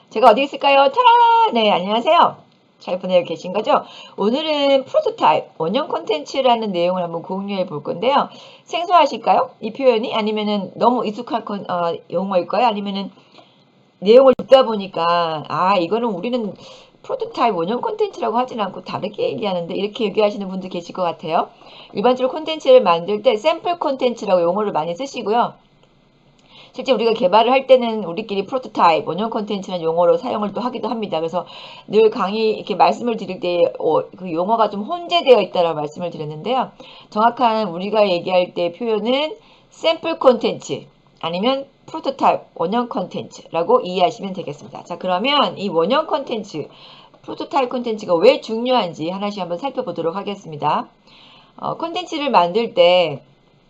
제가 어디 있을까요? 타라! 네, 안녕하세요. 잘 보내고 계신 거죠? 오늘은 프로토타입, 원형 콘텐츠라는 내용을 한번 공유해 볼 건데요. 생소하실까요? 이 표현이? 아니면은 너무 익숙한 용어일까요? 아니면은 내용을 듣다 보니까, 이거는 우리는 프로토타입 원형 콘텐츠라고 하진 않고 다르게 얘기하는데, 이렇게 얘기하시는 분도 계실 것 같아요. 일반적으로 콘텐츠를 만들 때 샘플 콘텐츠라고 용어를 많이 쓰시고요. 실제 우리가 개발을 할 때는 우리끼리 프로토타입, 원형 콘텐츠라는 용어로 사용을 또 하기도 합니다. 그래서 늘 강의 이렇게 말씀을 드릴 때 그 용어가 좀 혼재되어 있다라고 말씀을 드렸는데요. 정확한 우리가 얘기할 때 표현은 샘플 콘텐츠 아니면 프로토타입, 원형 콘텐츠라고 이해하시면 되겠습니다. 자, 그러면 이 원형 콘텐츠, 프로토타입 콘텐츠가 왜 중요한지 하나씩 한번 살펴보도록 하겠습니다. 콘텐츠를 만들 때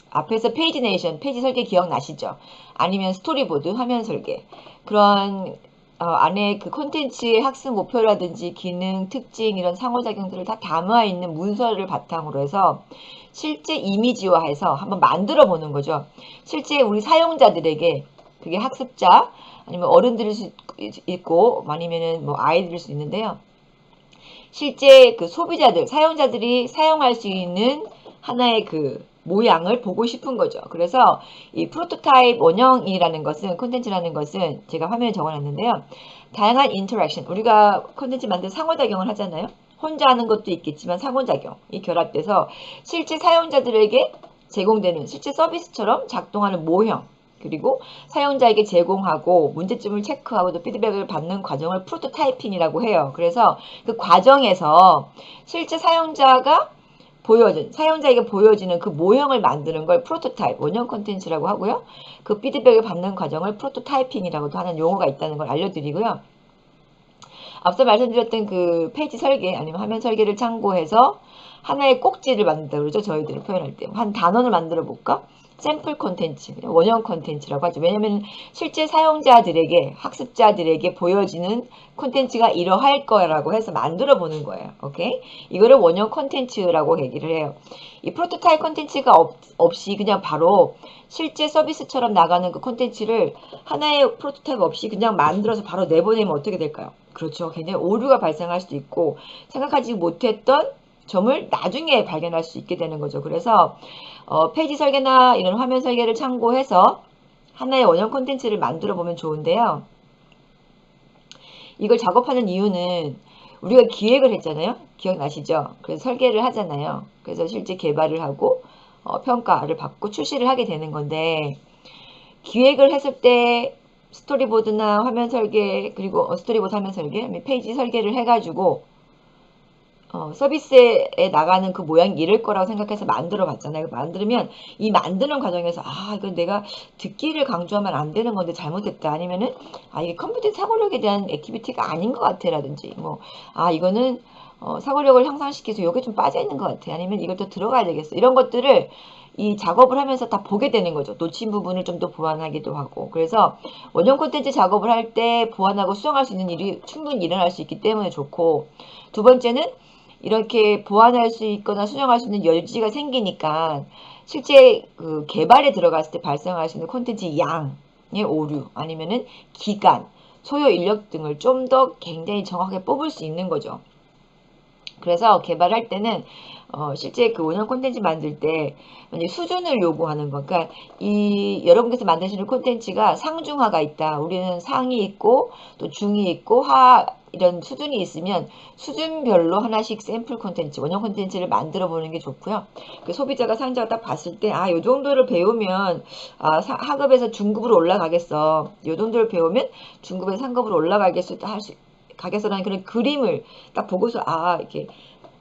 앞에서 페이지 내이션, 페이지 설계 기억나시죠? 아니면 스토리보드, 화면 설계. 그런 안에 그 콘텐츠의 학습 목표라든지 기능, 특징 이런 상호작용들을 다 담아 있는 문서를 바탕으로 해서 실제 이미지화해서 한번 만들어 보는 거죠. 실제 우리 사용자들에게 그게 학습자 아니면 어른들일 수 있고 아니면은 뭐 아이들일 수 있는데요. 실제 그 소비자들, 사용자들이 사용할 수 있는 하나의 그 모양을 보고 싶은 거죠. 그래서 이 프로토타입 원형이라는 것은, 콘텐츠라는 것은 제가 화면에 적어놨는데요. 다양한 인터랙션, 우리가 콘텐츠 만들 상호작용을 하잖아요. 혼자 하는 것도 있겠지만 상호작용이 결합돼서 실제 사용자들에게 제공되는 실제 서비스처럼 작동하는 모형, 그리고 사용자에게 제공하고 문제점을 체크하고 또 피드백을 받는 과정을 프로토타이핑이라고 해요. 그래서 그 과정에서 실제 사용자에게 보여지는 그 모형을 만드는 걸 프로토타입, 원형 콘텐츠라고 하고요. 그 피드백을 받는 과정을 프로토타이핑이라고도 하는 용어가 있다는 걸 알려드리고요. 앞서 말씀드렸던 그 페이지 설계 아니면 화면 설계를 참고해서 하나의 꼭지를 만든다 그러죠. 저희들이 표현할 때. 한 단원을 만들어 볼까? 샘플 콘텐츠, 원형 콘텐츠라고 하죠. 왜냐하면 실제 사용자들에게, 학습자들에게 보여지는 콘텐츠가 이러할 거라고 해서 만들어 보는 거예요. 오케이? 이거를 원형 콘텐츠라고 얘기를 해요. 이 프로토타입 콘텐츠가 없이 그냥 바로 실제 서비스처럼 나가는 그 콘텐츠를 하나의 프로토타입 없이 그냥 만들어서 바로 내보내면 어떻게 될까요? 그렇죠. 굉장히 오류가 발생할 수도 있고 생각하지 못했던 점을 나중에 발견할 수 있게 되는 거죠. 그래서 페이지 설계나 이런 화면 설계를 참고해서 하나의 원형 콘텐츠를 만들어 보면 좋은데요. 이걸 작업하는 이유는 우리가 기획을 했잖아요. 기억나시죠? 그래서 설계를 하잖아요. 그래서 실제 개발을 하고 평가를 받고 출시를 하게 되는 건데 기획을 했을 때 스토리보드나 화면 설계 그리고 스토리보드 화면 설계, 페이지 설계를 해가지고 서비스에 나가는 그 모양이 이럴 거라고 생각해서 만들어 봤잖아요. 만들면 이 만드는 과정에서 이건 내가 듣기를 강조하면 안 되는 건데 잘못했다. 아니면은 이게 컴퓨터 사고력에 대한 액티비티가 아닌 것 같아 라든지 이거는 사고력을 향상시켜서 여기 좀 빠져 있는 것 같아. 아니면 이것도 들어가야 되겠어. 이런 것들을 이 작업을 하면서 다 보게 되는 거죠. 놓친 부분을 좀 더 보완하기도 하고. 그래서 원형 콘텐츠 작업을 할 때 보완하고 수정할 수 있는 일이 충분히 일어날 수 있기 때문에 좋고, 두 번째는 이렇게 보완할 수 있거나 수정할 수 있는 여지가 생기니까 실제 그 개발에 들어갔을 때 발생할 수 있는 콘텐츠 양의 오류 아니면은 기간, 소요 인력 등을 좀 더 굉장히 정확하게 뽑을 수 있는 거죠. 그래서 개발할 때는 실제 그 원형 콘텐츠 만들 때 수준을 요구하는 거. 그러니까 이 여러분께서 만드시는 콘텐츠가 상중하가 있다. 우리는 상이 있고 또 중이 있고 하 이런 수준이 있으면 수준별로 하나씩 샘플 콘텐츠, 원형 콘텐츠를 만들어 보는 게 좋고요. 그 소비자가 사용자가 딱 봤을 때, 요 정도를 배우면, 하급에서 중급으로 올라가겠어. 요 정도를 배우면 중급에서 상급으로 올라가겠어. 가겠어라는 그런 그림을 딱 보고서, 이렇게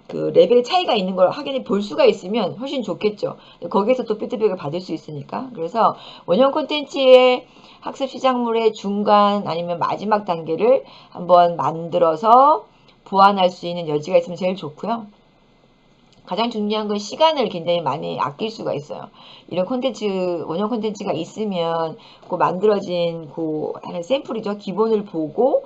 그 레벨 차이가 있는 걸 확인해 볼 수가 있으면 훨씬 좋겠죠. 거기에서 또 피드백을 받을 수 있으니까. 그래서 원형 콘텐츠의 학습 시작물의 중간 아니면 마지막 단계를 한번 만들어서 보완할 수 있는 여지가 있으면 제일 좋고요. 가장 중요한 건 시간을 굉장히 많이 아낄 수가 있어요. 이런 콘텐츠, 원형 콘텐츠가 있으면 그 만들어진 그 하는 샘플이죠. 기본을 보고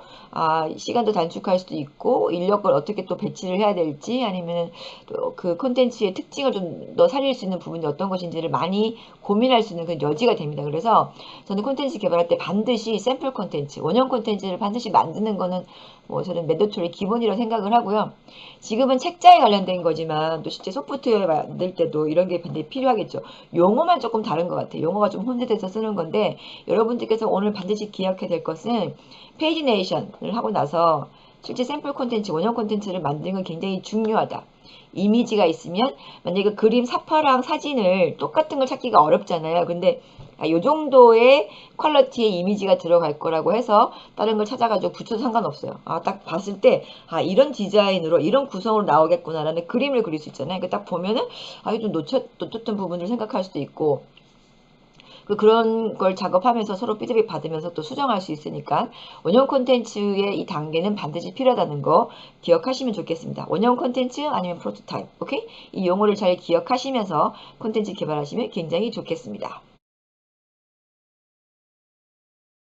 시간도 단축할 수도 있고 인력을 어떻게 또 배치를 해야 될지 아니면 또 그 콘텐츠의 특징을 좀 더 살릴 수 있는 부분이 어떤 것인지를 많이 고민할 수 있는 그런 여지가 됩니다. 그래서 저는 콘텐츠 개발할 때 반드시 샘플 콘텐츠, 원형 콘텐츠를 반드시 만드는 거는 뭐 저는 매더툴의 기본이라고 생각을 하고요. 지금은 책자에 관련된 거지만 또 실제 소프트웨어 만들 때도 이런 게 반드시 필요하겠죠. 용어만 조금 다른 것 같아요. 용어가 좀 혼재돼서 쓰는 건데 여러분들께서 오늘 반드시 기억해야 될 것은 페이지네이션을 하고 나서 실제 샘플 콘텐츠, 원형 콘텐츠를 만드는 건 굉장히 중요하다. 이미지가 있으면 만약에 그림 사파랑 사진을 똑같은 걸 찾기가 어렵잖아요. 근데 요 정도의 퀄리티의 이미지가 들어갈 거라고 해서 다른 걸 찾아가지고 붙여도 상관없어요. 딱 봤을 때 이런 디자인으로 이런 구성으로 나오겠구나라는 그림을 그릴 수 있잖아요. 딱 보면은 이거 좀 놓쳤던 부분을 생각할 수도 있고 그런 걸 작업하면서 서로 피드백 받으면서 또 수정할 수 있으니까 원형 콘텐츠의 이 단계는 반드시 필요하다는 거 기억하시면 좋겠습니다. 원형 콘텐츠 아니면 프로토타입, 오케이? 이 용어를 잘 기억하시면서 콘텐츠 개발하시면 굉장히 좋겠습니다.